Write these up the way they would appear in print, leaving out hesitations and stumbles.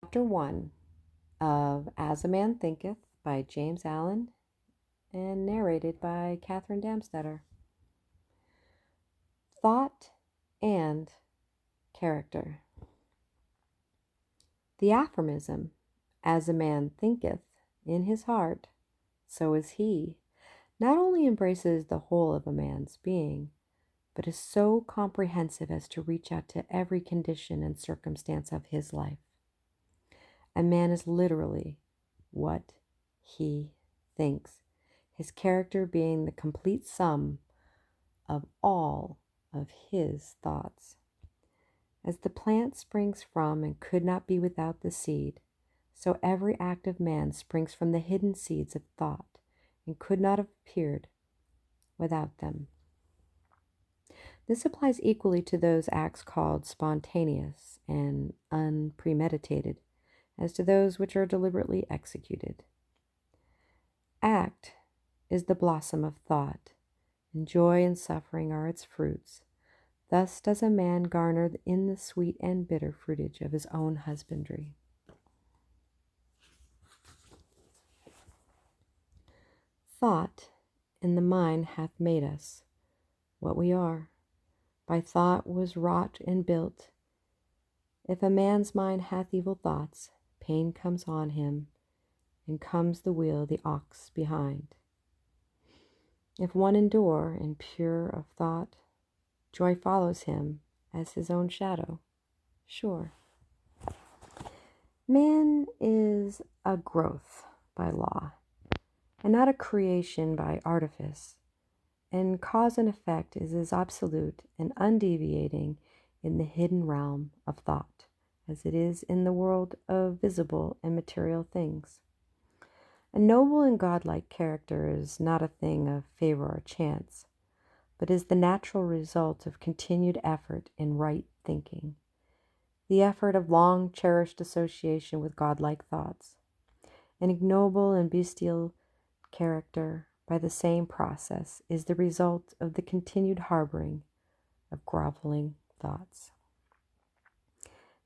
Chapter 1 of As a Man Thinketh by James Allen and narrated by Katherine Damstetter. Thought and Character. The aphorism, As a man thinketh in his heart, so is he, not only embraces the whole of a man's being, but is so comprehensive as to reach out to every condition and circumstance of his life. A man is literally what he thinks, his character being the complete sum of all of his thoughts. As the plant springs from and could not be without the seed, so every act of man springs from the hidden seeds of thought and could not have appeared without them. This applies equally to those acts called spontaneous and unpremeditated as to those which are deliberately executed. Act is the blossom of thought, and joy and suffering are its fruits. Thus does a man garner in the sweet and bitter fruitage of his own husbandry. Thought in the mind hath made us what we are. By thought was wrought and built. If a man's mind hath evil thoughts, pain comes on him, and comes the wheel, the ox behind. If one endure and pure of thought, joy follows him as his own shadow, sure. Man is a growth by law, and not a creation by artifice, and cause and effect is as absolute and undeviating in the hidden realm of thought as it is in the world of visible and material things. A noble and godlike character is not a thing of favor or chance, but is the natural result of continued effort in right thinking, the effort of long cherished association with godlike thoughts. An ignoble and bestial character, by the same process, is the result of the continued harboring of groveling thoughts.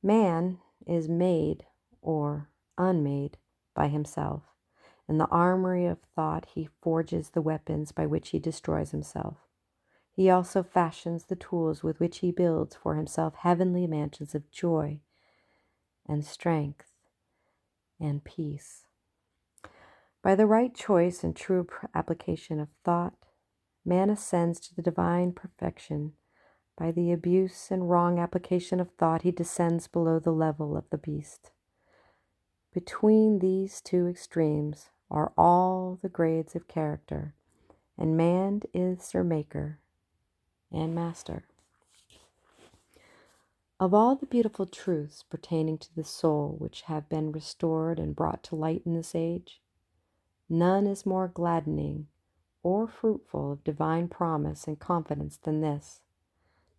Man is made or unmade by himself. In the armory of thought he forges the weapons by which he destroys himself. He also fashions the tools with which he builds for himself heavenly mansions of joy and strength and peace. By the right choice and true application of thought, man ascends to the divine perfection. By the abuse and wrong application of thought, he descends below the level of the beast. Between these two extremes are all the grades of character, and man is their maker and master. Of all the beautiful truths pertaining to the soul which have been restored and brought to light in this age, none is more gladdening or fruitful of divine promise and confidence than this,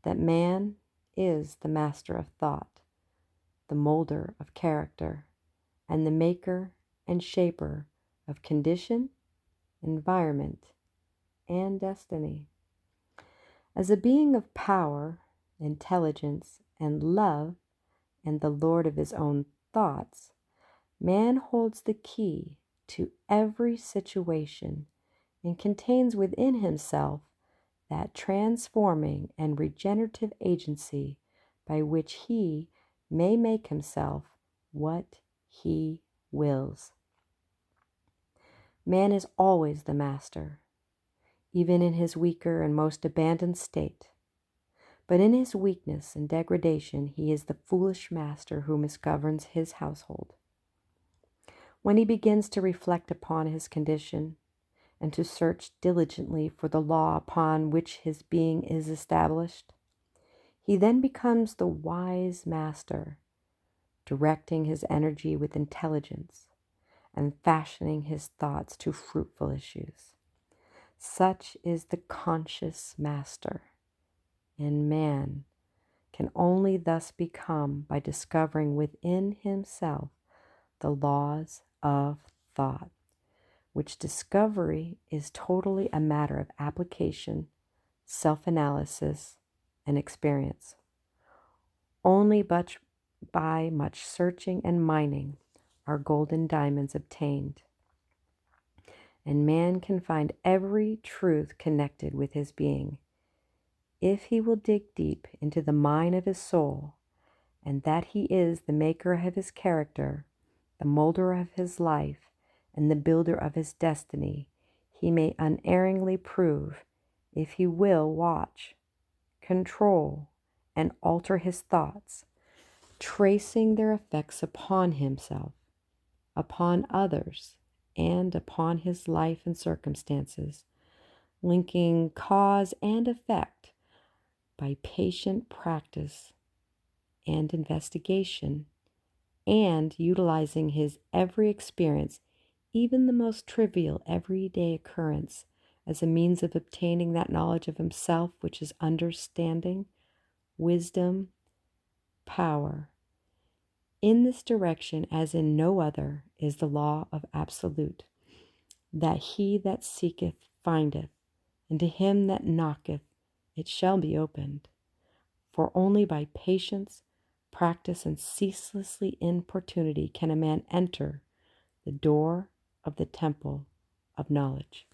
that man is the master of thought, the molder of character, and the maker and shaper of condition, environment, and destiny. As a being of power, intelligence, and love, and the lord of his own thoughts, man holds the key to every situation and contains within himself that transforming and regenerative agency by which he may make himself what he wills. Man is always the master, even in his weaker and most abandoned state. But in his weakness and degradation, he is the foolish master who misgoverns his household. When he begins to reflect upon his condition and to search diligently for the law upon which his being is established, he then becomes the wise master, directing his energy with intelligence and fashioning his thoughts to fruitful issues. Such is the conscious master, and man can only thus become by discovering within himself the laws of thought, which discovery is totally a matter of application, self-analysis, and experience. Only by much searching and mining are golden diamonds obtained, and man can find every truth connected with his being, if he will dig deep into the mine of his soul, and that he is the maker of his character, the molder of his life, and the builder of his destiny, he may unerringly prove, if he will watch, control, and alter his thoughts, tracing their effects upon himself, upon others, and upon his life and circumstances, linking cause and effect by patient practice and investigation, and utilizing his every experience, even the most trivial everyday occurrence, as a means of obtaining that knowledge of himself which is understanding, wisdom, power. In this direction, as in no other, is the law of absolute, that he that seeketh findeth, and to him that knocketh it shall be opened. For only by patience, practice, and ceaselessly importunity can a man enter the door of the temple of knowledge.